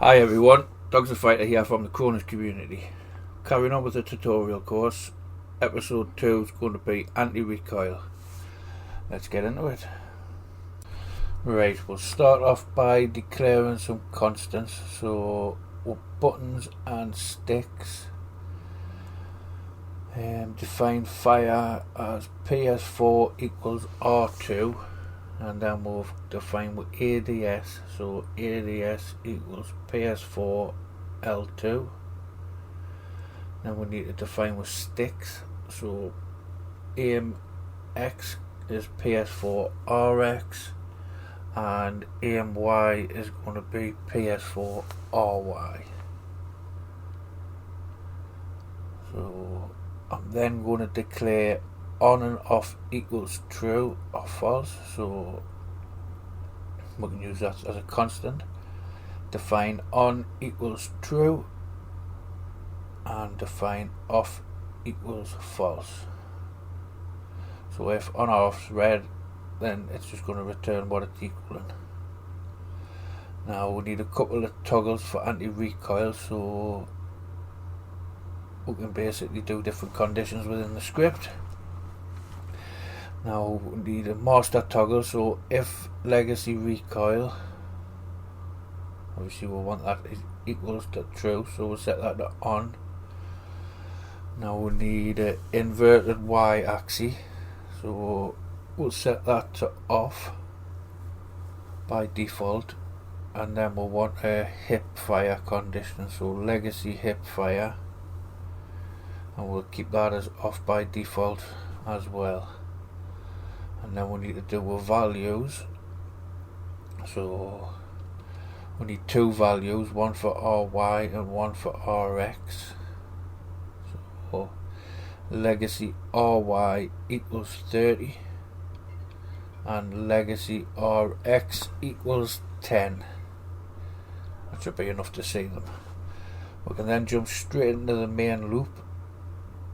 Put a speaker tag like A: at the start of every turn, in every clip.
A: Hi everyone, DoGzTheFighter here from the Cronus community. Carrying on with the tutorial course, episode 2 is going to be Anti Recoil. Let's get into it. Right, we'll start off by declaring some constants. So with buttons and sticks, define fire as PS4 equals R2, and then we'll define with ADS, so ADS equals PS4 L2. Then we need to define with sticks, so aim X is PS4 RX and aim Y is going to be PS4 RY. So I'm then going to declare on and off equals true or false, so we can use that as a constant. Define on equals true and define off equals false. So if on or off is red, then it's just going to return what it's equaling. Now we need a couple of toggles for anti-recoil, so we can basically do different conditions within the script. Now we need a master toggle, so if legacy recoil, obviously we'll want that equals to true, so we'll set that to on. Now we need an inverted Y axis, so we'll set that to off by default, and then we'll want a hip fire condition, so legacy hip fire, and we'll keep that as off by default as well. And then we need to do with values, so we need two values, one for RY and one for RX. So legacy RY equals 30 and legacy RX equals 10. That should be enough to see them. We can then jump straight into the main loop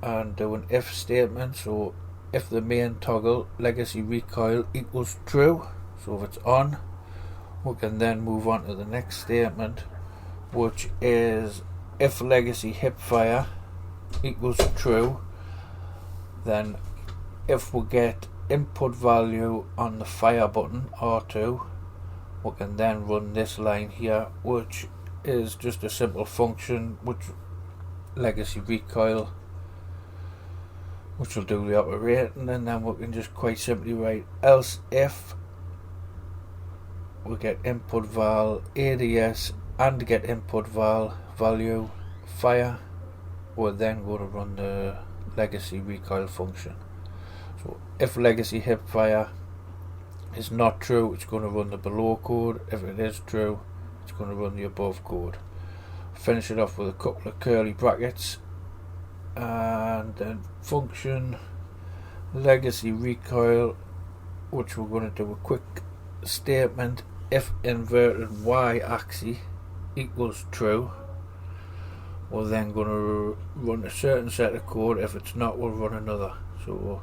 A: and do an if statement. So if the main toggle legacy recoil equals true, so if it's on, we can then move on to the next statement, which is if legacy hip fire equals true, then if we get input value on the fire button R2, we can then run this line here, which is just a simple function which legacy recoil, which will do the operating, and then we can just quite simply write else if we get input val ADS and get input val value fire, we're then going to run the legacy recoil function. So if legacy hip fire is not true, it's going to run the below code. If it is true, it's going to run the above code. Finish it off with a couple of curly brackets, and then function legacy recoil, which we're going to do a quick statement if inverted Y axis equals true. We're then going to run a certain set of code. If it's not, we'll run another. So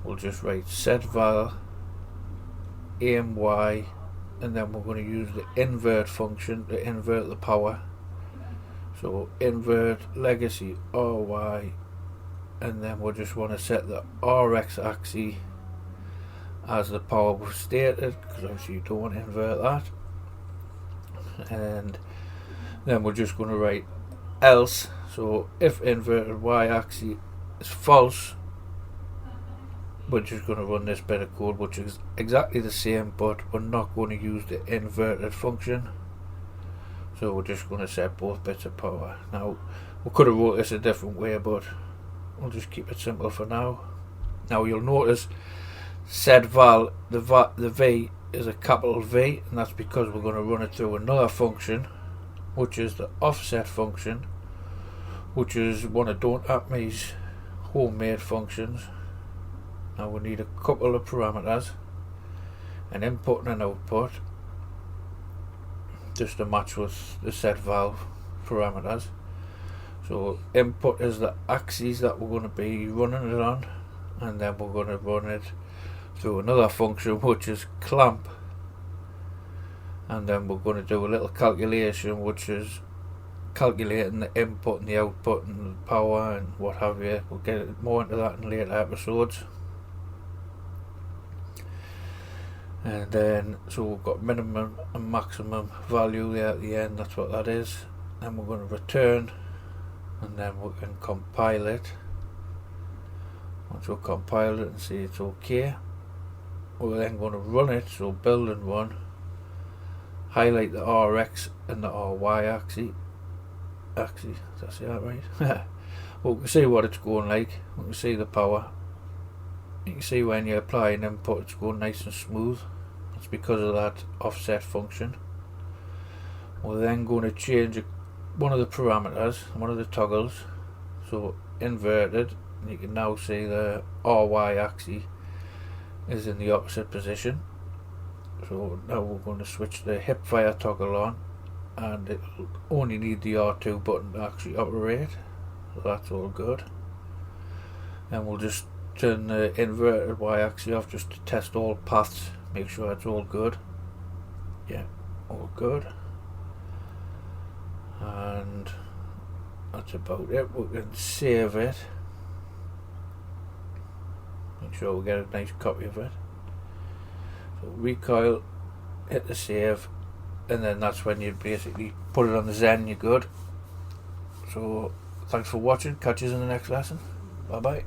A: we'll just write set val aim Y, and then we're going to use the invert function to invert the power. So invert legacy RY, and then we'll just want to set the RX axis as the power was stated, because obviously you don't want to invert that. And then we're just going to write else, so if inverted Y axis is false, we're just going to run this bit of code which is exactly the same, but we're not going to use the inverted function. So we're just going to set both bits of power. Now we could have wrote this a different way, but we'll just keep it simple for now. Now you'll notice set val, the V is a capital V, and that's because we're going to run it through another function, which is the offset function, which is one of Don't At Me's homemade functions. Now we need a couple of parameters, an input and an output, just to match with the set val parameters. So input is the axis that we're going to be running it on, and then we're going to run it through another function which is clamp, and then we're going to do a little calculation, which is calculating the input and the output and the power and what have you. We'll get more into that in later episodes. And then, so we've got minimum and maximum value there at the end, that's what that is. Then we're going to return, and then we can compile it. Once we compile it and see it's okay, we're then going to run it, so build and run, highlight the RX and the RY axis, did I say that right? Well, we can see what it's going like, we can see the power. You can see when you apply an input it's going nice and smooth. It's because of that offset function. We're then going to change one of the parameters, one of the toggles, so inverted, and you can now see the RY axis is in the opposite position. So now we're going to switch the hip fire toggle on, and it'll only need the R2 button to actually operate, so that's all good. And we'll just turn the inverted Y axis off just to test all paths, make sure it's all good. Yeah, all good. And that's about it. We can save it, make sure we get a nice copy of it. So recoil, hit the save, and then that's when you basically put it on the Zen, you're good. So thanks for watching, catch you in the next lesson, bye bye.